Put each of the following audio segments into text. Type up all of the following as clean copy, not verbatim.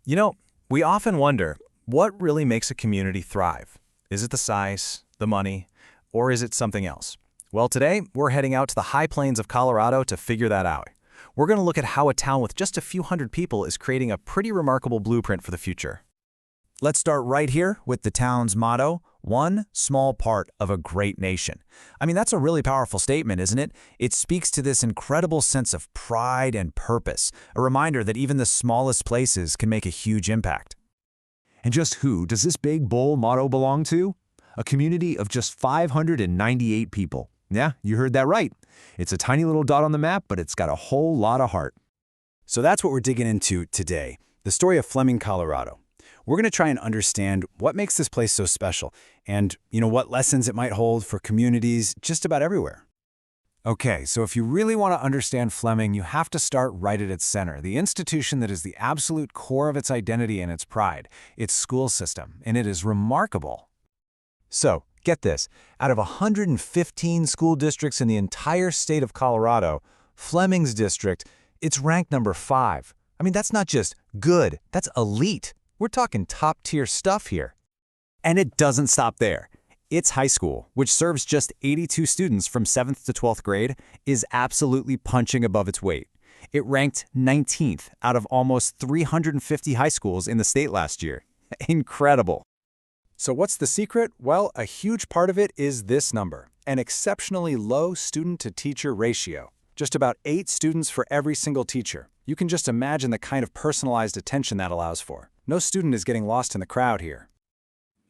You know, we often wonder, what really makes a community thrive? Is it the size, the money, or is it something else? Well, today, we're heading out to the high plains of Colorado to figure that out. We're going to look at how a town with just a few hundred people is creating a pretty remarkable blueprint for the future. Let's start right here with the town's motto, one small part of a great nation. I mean, that's a really powerful statement, isn't it? It speaks to this incredible sense of pride and purpose, a reminder that even the smallest places can make a huge impact. And just who does this big, bold motto belong to? A community of just 598 people. Yeah, you heard that right. It's a tiny little dot on the map, but it's got a whole lot of heart. So that's what we're digging into today, the story of Fleming, Colorado. We're going to try and understand what makes this place so special and, what lessons it might hold for communities just about everywhere. Okay, so if you really want to understand Fleming, you have to start right at its center, the institution that is the absolute core of its identity and its pride, its school system, and it is remarkable. So, get this, out of 115 school districts in the entire state of Colorado, Fleming's district, it's ranked number 5. I mean, that's not just good, that's elite. We're talking top-tier stuff here. And it doesn't stop there. Its high school, which serves just 82 students from 7th to 12th grade, is absolutely punching above its weight. It ranked 19th out of almost 350 high schools in the state last year. Incredible. So what's the secret? Well, a huge part of it is this number, an exceptionally low student-to-teacher ratio. Just about 8 students for every single teacher. You can just imagine the kind of personalized attention that allows for. No student is getting lost in the crowd here.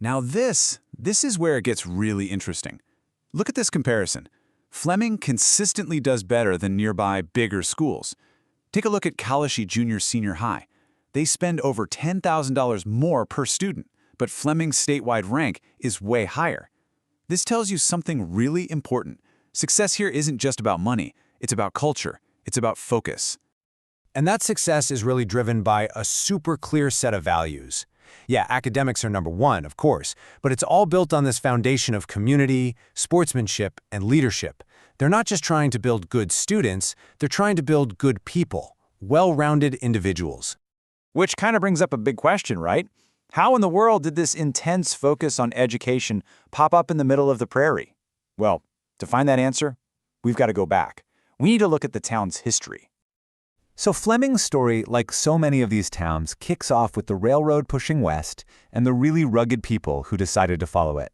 Now this is where it gets really interesting. Look at this comparison. Fleming consistently does better than nearby bigger schools. Take a look at Kalashi Junior Senior High. They spend over $10,000 more per student, but Fleming's statewide rank is way higher. This tells you something really important. Success here isn't just about money, it's about culture, it's about focus. And that success is really driven by a super clear set of values. Yeah, academics are number one, of course, but it's all built on this foundation of community, sportsmanship, and leadership. They're not just trying to build good students, they're trying to build good people, well-rounded individuals. Which kind of brings up a big question, right? How in the world did this intense focus on education pop up in the middle of the prairie? Well, to find that answer, we've got to go back. We need to look at the town's history. So Fleming's story, like so many of these towns, kicks off with the railroad pushing west and the really rugged people who decided to follow it.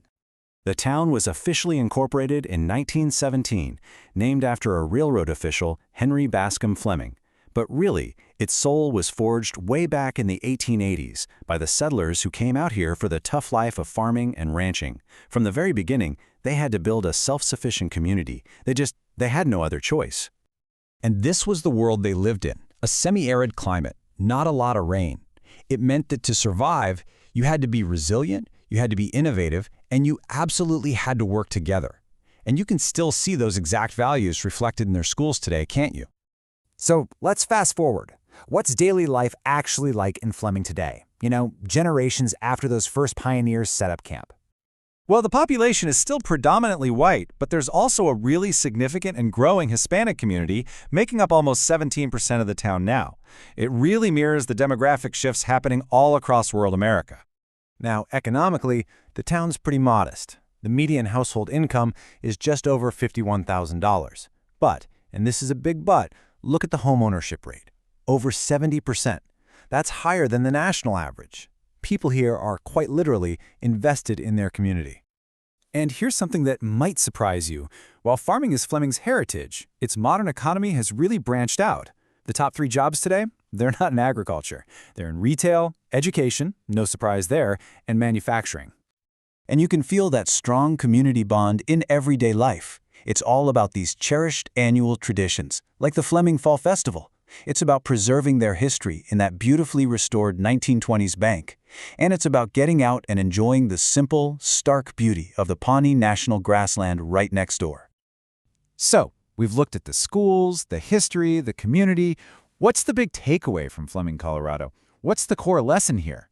The town was officially incorporated in 1917, named after a railroad official, Henry Bascom Fleming. But really, its soul was forged way back in the 1880s by the settlers who came out here for the tough life of farming and ranching. From the very beginning, they had to build a self-sufficient community. They had no other choice. And this was the world they lived in, a semi-arid climate, not a lot of rain. It meant that to survive, you had to be resilient, you had to be innovative, and you absolutely had to work together. And you can still see those exact values reflected in their schools today, can't you? So let's fast forward. What's daily life actually like in Fleming today? Generations after those first pioneers set up camp. Well, the population is still predominantly white, but there's also a really significant and growing Hispanic community, making up almost 17% of the town now. It really mirrors the demographic shifts happening all across rural America. Now, economically, the town's pretty modest. The median household income is just over $51,000. But, and this is a big but, look at the homeownership rate. Over 70%. That's higher than the national average. People here are quite literally invested in their community. And here's something that might surprise you. While farming is Fleming's heritage, its modern economy has really branched out. The top 3 jobs today, they're not in agriculture. They're in retail, education, no surprise there, and manufacturing. And you can feel that strong community bond in everyday life. It's all about these cherished annual traditions, like the Fleming Fall Festival. It's about preserving their history in that beautifully restored 1920s bank. And it's about getting out and enjoying the simple, stark beauty of the Pawnee National Grassland right next door. So, we've looked at the schools, the history, the community. What's the big takeaway from Fleming, Colorado? What's the core lesson here?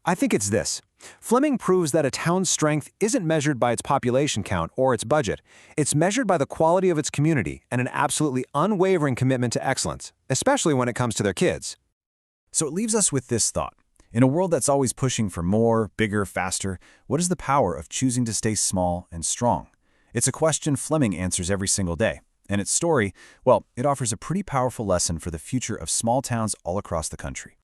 I think it's this. Fleming proves that a town's strength isn't measured by its population count or its budget. It's measured by the quality of its community and an absolutely unwavering commitment to excellence, especially when it comes to their kids. So it leaves us with this thought. In a world that's always pushing for more, bigger, faster, what is the power of choosing to stay small and strong? It's a question Fleming answers every single day. And its story, well, it offers a pretty powerful lesson for the future of small towns all across the country.